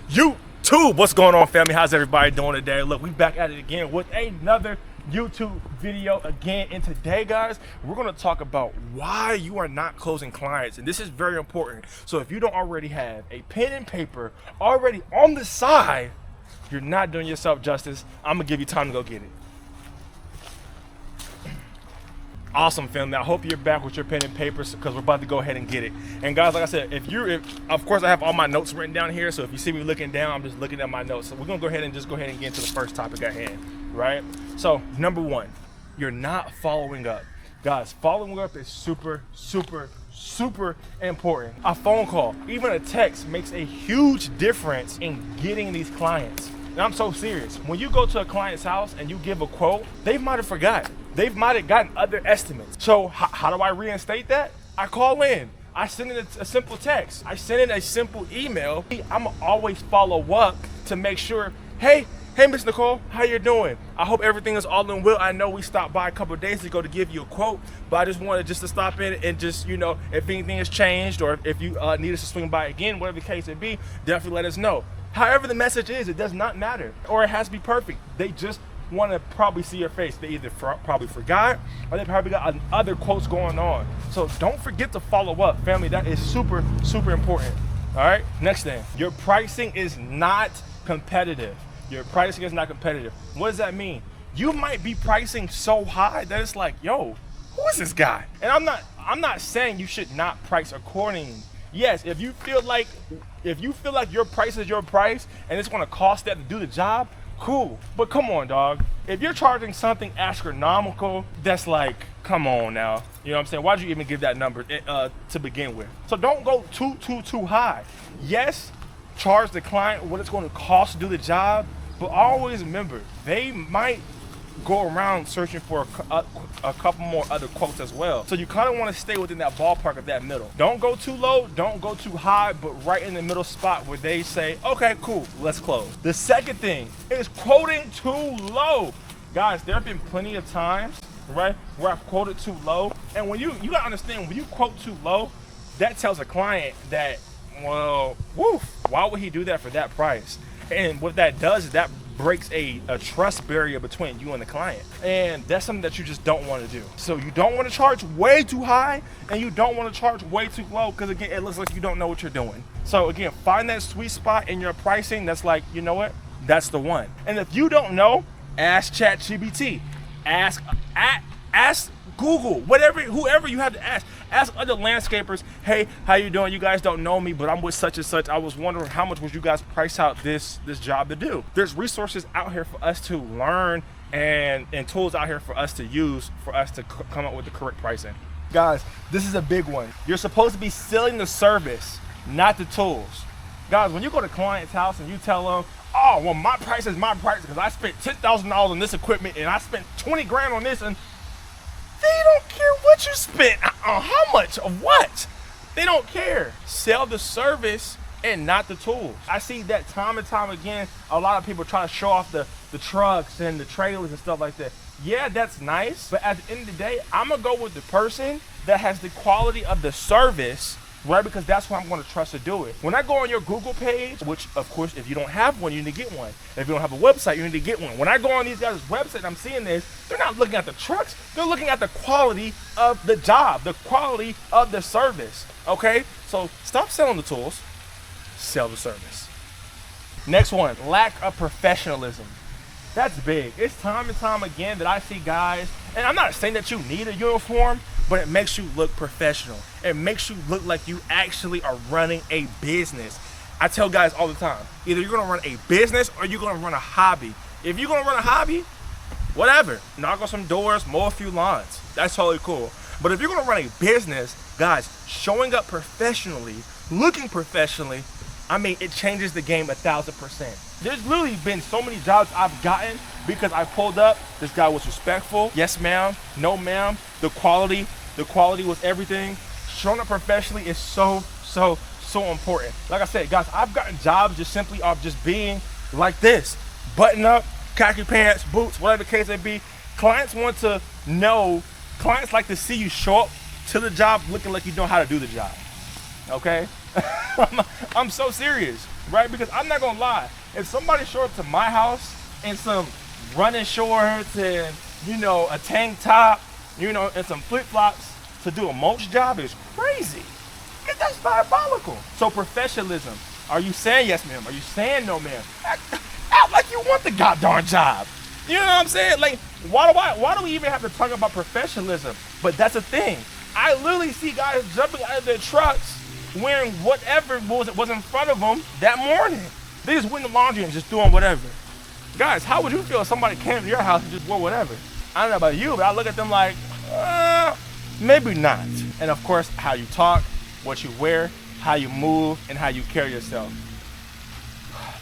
YouTube, what's going on, family? How's everybody doing today? Look, we back at it again with another YouTube video again, and today, guys, we're going to talk about why you are not closing clients, and this is very important. So if you don't already have a pen and paper already on the side, you're not doing yourself justice. I'm gonna give you time to go get it. Awesome, family. I hope you're back with your pen and papers because we're about to go ahead and get it. And guys, like I said, of course I have all my notes written down here, so if you see me looking down, I'm just looking at my notes. So we're gonna go ahead and get into the first topic at hand, right? So number one, you're not following up. Guys, following up is super important. A phone call, even a text, makes a huge difference in getting these clients. And I'm so serious. When you go to a client's house and you give a quote, they might have forgotten. They might have gotten other estimates. So how do I reinstate that? I call in. I send in a simple text. I send in a simple email. I'm always follow up to make sure, hey, Miss Nicole, how you doing? I hope everything is all in well. I know we stopped by a couple of days ago to give you a quote, but I just wanted to stop in and just, if anything has changed or if you need us to swing by again, whatever the case may be, definitely let us know. However the message is, it does not matter, or it has to be perfect. They just want to probably see your face. They either probably forgot or they probably got other quotes going on. So don't forget to follow up, family. That is super important. All right, next thing, your pricing is not competitive. Your pricing is not competitive. What does that mean? You might be pricing so high that it's like, yo, who is this guy? And I'm not saying you should not price accordingly. Yes, if you feel like your price is your price and it's gonna cost that to do the job, cool. But come on, dog. If you're charging something astronomical, that's like, come on now. You know what I'm saying? Why'd you even give that number to begin with? So don't go too high. Yes, charge the client what it's gonna cost to do the job, but always remember, they might go around searching for a couple more other quotes as well. So you kind of want to stay within that ballpark of that middle. Don't go too low, don't go too high, but right in the middle spot where they say, okay, cool, let's close. The second thing is quoting too low. Guys, there have been plenty of times, right, where I've quoted too low. And when you gotta understand, when you quote too low, that tells a client that, well, why would he do that for that price? And what that does is that breaks a trust barrier between you and the client. And that's something that you just don't want to do. So you don't want to charge way too high and you don't want to charge way too low because, again, it looks like you don't know what you're doing. So again, find that sweet spot in your pricing that's like, you know what, that's the one. And if you don't know, ask ChatGPT, ask Google, whoever you have to ask. Ask other landscapers, hey, how you doing? You guys don't know me, but I'm with such and such. I was wondering how much would you guys price out this job to do? There's resources out here for us to learn and tools out here for us to use for us to come up with the correct pricing. Guys, this is a big one. You're supposed to be selling the service, not the tools. Guys, when you go to a client's house and you tell them, oh, well, my price is my price because I spent $10,000 on this equipment and I spent 20 grand on this, and they don't care what you spent on how much of what. They don't care. Sell the service and not the tools. I see that time and time again. A lot of people try to show off the trucks and the trailers and stuff like that. Yeah, that's nice, but at the end of the day, I'm gonna go with the person that has the quality of the service, right? Because that's what I'm going to trust to do it. When I go on your Google page, which of course, if you don't have one, you need to get one. If you don't have a website, you need to get one. When I go on these guys' website and I'm seeing this, they're not looking at the trucks. They're looking at the quality of the job, the quality of the service. Okay? So stop selling the tools, sell the service. Next one, lack of professionalism. That's big. It's time and time again that I see guys, and I'm not saying that you need a uniform, but it makes you look professional. It makes you look like you actually are running a business. I tell guys all the time, either you're gonna run a business or you're gonna run a hobby. If you're gonna run a hobby, whatever, knock on some doors, mow a few lawns. That's totally cool. But if you're gonna run a business, guys, showing up professionally, looking professionally, I mean, it changes the game 1,000%. There's literally been so many jobs I've gotten because I pulled up, this guy was respectful, yes ma'am, no ma'am, the quality was everything. Showing up professionally is so important. Like I said, guys, I've gotten jobs just simply off just being like this. Button up, khaki pants, boots, whatever the case may be. Clients want to know, clients like to see you show up to the job looking like you know how to do the job. Okay? I'm so serious, right? Because I'm not gonna lie. If somebody showed up to my house in some running shorts and, you know, a tank top, you know, and some flip-flops to do a mulch job is crazy. That's diabolical. So professionalism. Are you saying yes, ma'am? Are you saying no, ma'am? Act like you want the goddamn job. You know what I'm saying? Like, why do we even have to talk about professionalism? But that's a thing. I literally see guys jumping out of their trucks wearing whatever was in front of them that morning. They just went in the laundry and just doing whatever. Guys, how would you feel if somebody came to your house and just wore whatever? I don't know about you, but I look at them like, maybe not. And of course, how you talk, what you wear, how you move, and how you carry yourself.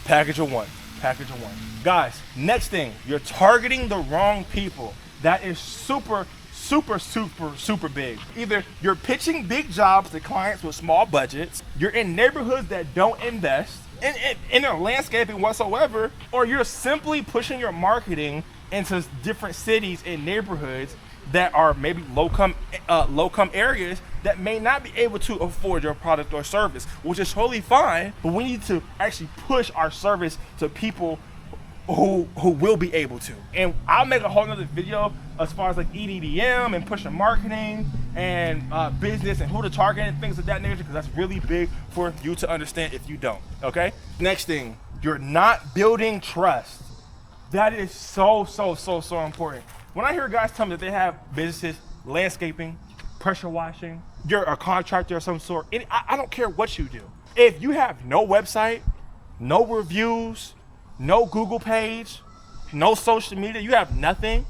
Package of one. Package of one. Guys, next thing, you're targeting the wrong people. That is super big. Either you're pitching big jobs to clients with small budgets, you're in neighborhoods that don't invest in their landscaping whatsoever, or you're simply pushing your marketing into different cities and neighborhoods that are maybe low-income areas that may not be able to afford your product or service, which is totally fine, but we need to actually push our service to people who will be able to. And I'll make a whole nother video as far as like EDDM and pushing marketing and business and who to target and things of that nature, because that's really big for you to understand if you don't, okay? Next thing, you're not building trust. That is so important. When I hear guys tell me that they have businesses, landscaping, pressure washing, you're a contractor of some sort, I don't care what you do. If you have no website, no reviews, no Google page, no social media, you have nothing,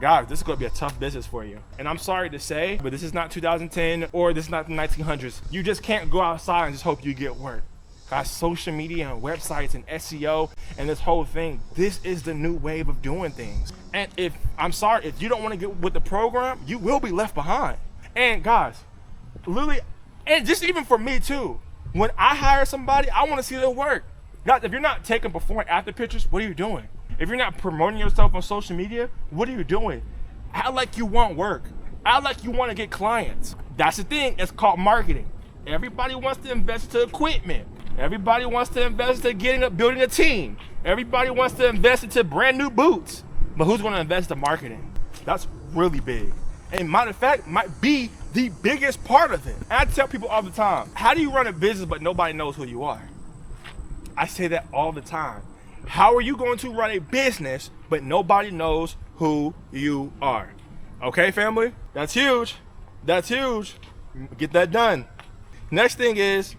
guys, this is gonna be a tough business for you. And I'm sorry to say, but this is not 2010 or this is not the 1900s. You just can't go outside and just hope you get work. Guys, social media and websites and SEO and this whole thing, this is the new wave of doing things. And if you don't want to get with the program, you will be left behind. And guys, literally, and just even for me too, when I hire somebody, I want to see their work. Guys, if you're not taking before and after pictures, what are you doing? If you're not promoting yourself on social media, what are you doing? Act like you want work. Act like you want to get clients. That's the thing, it's called marketing. Everybody wants to invest into equipment. Everybody wants to invest into building a team. Everybody wants to invest into brand new boots. But who's going to invest in marketing? That's really big. And matter of fact, might be the biggest part of it. And I tell people all the time, how do you run a business but nobody knows who you are? I say that all the time. How are you going to run a business but nobody knows who you are? Okay, family? That's huge. That's huge. Get that done. Next thing is,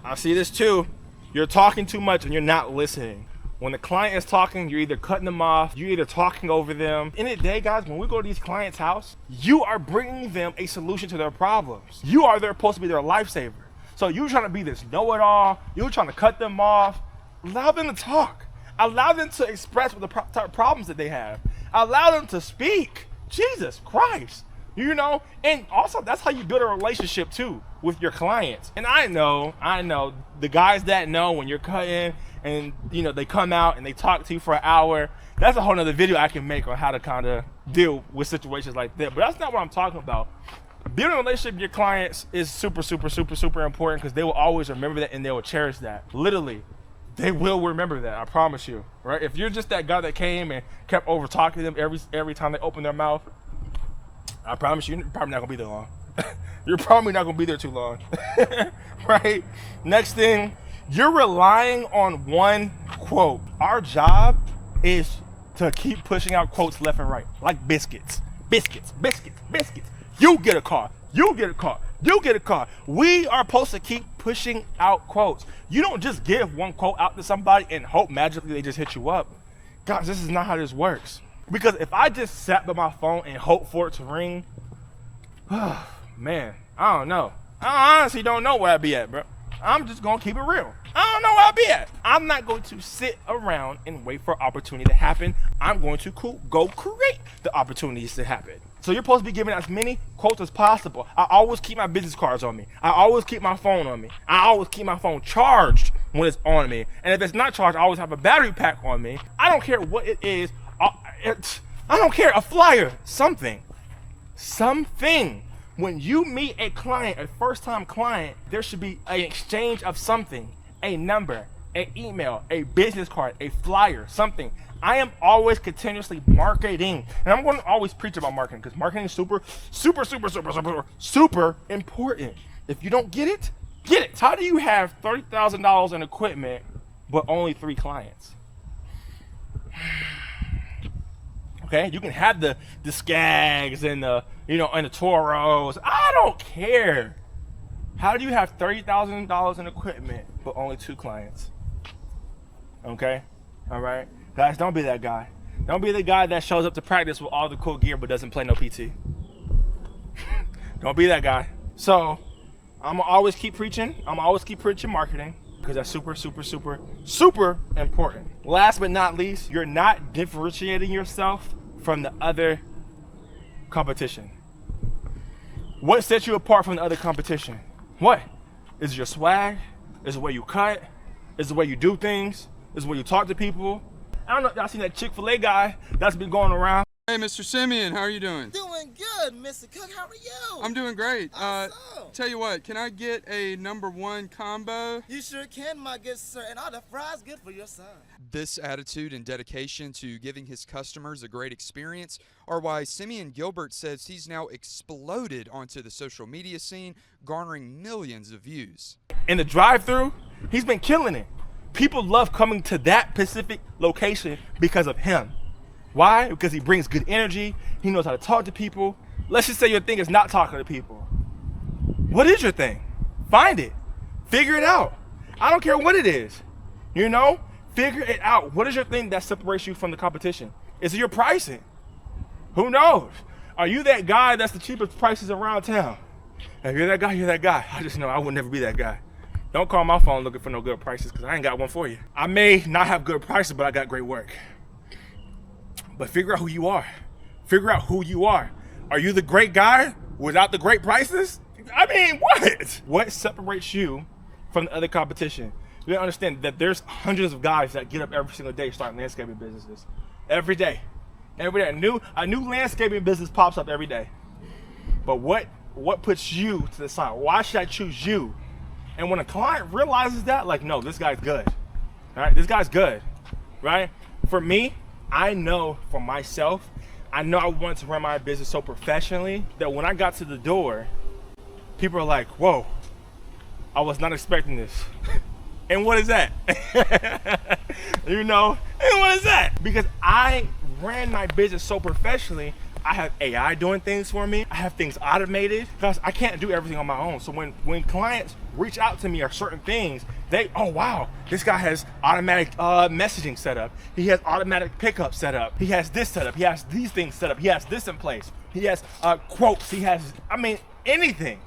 I see this too. You're talking too much and you're not listening. When the client is talking, you're either cutting them off, you're either talking over them. In the day, guys, when we go to these clients' house, you are bringing them a solution to their problems. You are supposed to be their lifesaver. So you're trying to be this know-it-all. You're trying to cut them off. Allow them to talk. Allow them to express what the type of problems that they have. Allow them to speak. Jesus Christ. You know, and also that's how you build a relationship too with your clients. And I know the guys that know when you're cutting and you know they come out and they talk to you for an hour. That's a whole nother video I can make on how to kind of deal with situations like that. But that's not what I'm talking about. Building a relationship with your clients is super important because they will always remember that and they will cherish that. Literally, they will remember that. I promise you. Right? If you're just that guy that came and kept over talking to them every time they open their mouth, I promise you're probably not gonna be there long. You're probably not gonna be there too long, right? Next thing, you're relying on one quote. Our job is to keep pushing out quotes left and right, like biscuits. You get a car, you get a car, you get a car. We are supposed to keep pushing out quotes. You don't just give one quote out to somebody and hope magically they just hit you up. Guys, this is not how this works. Because if I just sat by my phone and hope for it to ring, man, I don't know. I honestly don't know where I'd be at, bro. I'm just gonna keep it real. I don't know where I'd be at. I'm not going to sit around and wait for opportunity to happen. I'm going to go create the opportunities to happen. So you're supposed to be giving as many quotes as possible. I always keep my business cards on me. I always keep my phone on me. I always keep my phone charged when it's on me. And if it's not charged, I always have a battery pack on me. I don't care what it is. I don't care, a flyer, something. When you meet a client, a first-time client, there should be an exchange of something, a number, an email, a business card, a flyer, something. I am always continuously marketing, and I'm going to always preach about marketing because marketing is super important. If you don't get it, get it. How do you have $30,000 in equipment but only 3 clients? Okay, you can have the Skags and the and the Toros. I don't care. How do you have $30,000 in equipment but only 2 clients? Okay, all right, guys, don't be that guy. Don't be the guy that shows up to practice with all the cool gear but doesn't play no PT. Don't be that guy. So I'm gonna always keep preaching. I'm gonna always keep preaching marketing because that's super important. Last but not least, you're not differentiating yourself from the other competition. What sets you apart from the other competition? What? Is it your swag? Is it the way you cut? Is it the way you do things? Is it the way you talk to people? I don't know if y'all seen that Chick-fil-A guy that's been going around. Hey, Mr. Simeon, how are you doing? Doing good, Mr. Cook. How are you? I'm doing great. Awesome. Tell you what, can I get a #1 combo? You sure can, my good sir. And all the fries good for your son. This attitude and dedication to giving his customers a great experience are why Simeon Gilbert says he's now exploded onto the social media scene, garnering millions of views. In the drive-thru, he's been killing it. People love coming to that specific location because of him. Why? Because he brings good energy. He knows how to talk to people. Let's just say your thing is not talking to people. What is your thing? Find it. Figure it out. I don't care what it is. Figure it out. What is your thing that separates you from the competition? Is it your pricing? Who knows? Are you that guy that's the cheapest prices around town? If you're that guy, you're that guy. I just know I would never be that guy. Don't call my phone looking for no good prices because I ain't got one for you. I may not have good prices, but I got great work. But figure out who you are. Figure out who you are. Are you the great guy without the great prices? I mean, what? What separates you from the other competition? You gotta understand that there's hundreds of guys that get up every single day starting landscaping businesses. Every day. Every day. A new landscaping business pops up every day. But what puts you to the side? Why should I choose you? And when a client realizes that, like, no, this guy's good. All right, this guy's good, right? For me, I know for myself, I know I wanted to run my business so professionally that when I got to the door, people are like, whoa, I was not expecting this. And what is that? And what is that? Because I ran my business so professionally, I have AI doing things for me. I have things automated because I can't do everything on my own. So when clients reach out to me or certain things, oh wow, this guy has automatic messaging set up. He has automatic pickup set up. He has this set up. He has these things set up. He has this in place. He has quotes. He has, anything.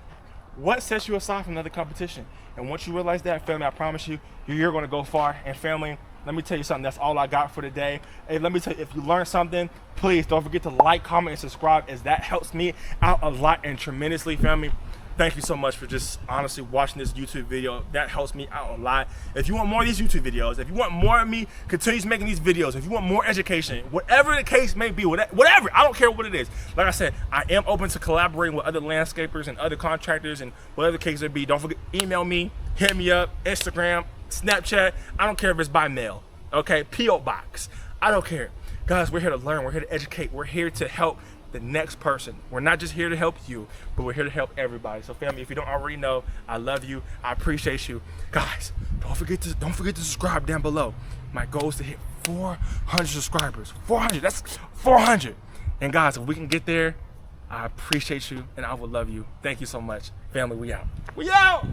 What sets you aside from another competition? And once you realize that, family, I promise you, you're going to go far. And family, let me tell you something. That's all I got for today. Hey, let me tell you, if you learned something, please don't forget to like, comment, and subscribe, as that helps me out a lot and tremendously, family. Thank you so much for just honestly watching this YouTube video. That helps me out a lot. If you want more of these YouTube videos, if you want more of me continues making these videos, if you want more education, whatever the case may be, whatever, I don't care what it is. Like I said, I am open to collaborating with other landscapers and other contractors and whatever the case may be. Don't forget, email me, hit me up, Instagram, Snapchat. I don't care if it's by mail, okay? P.O. Box. I don't care. Guys, we're here to learn. We're here to educate. We're here to help the next person. We're not just here to help you, but we're here to help everybody. So family, if you don't already know, I love you. I appreciate you. Guys, don't forget to subscribe down below. My goal is to hit 400 subscribers. 400, that's 400. And guys, if we can get there, I appreciate you and I will love you. Thank you so much. Family, we out. We out!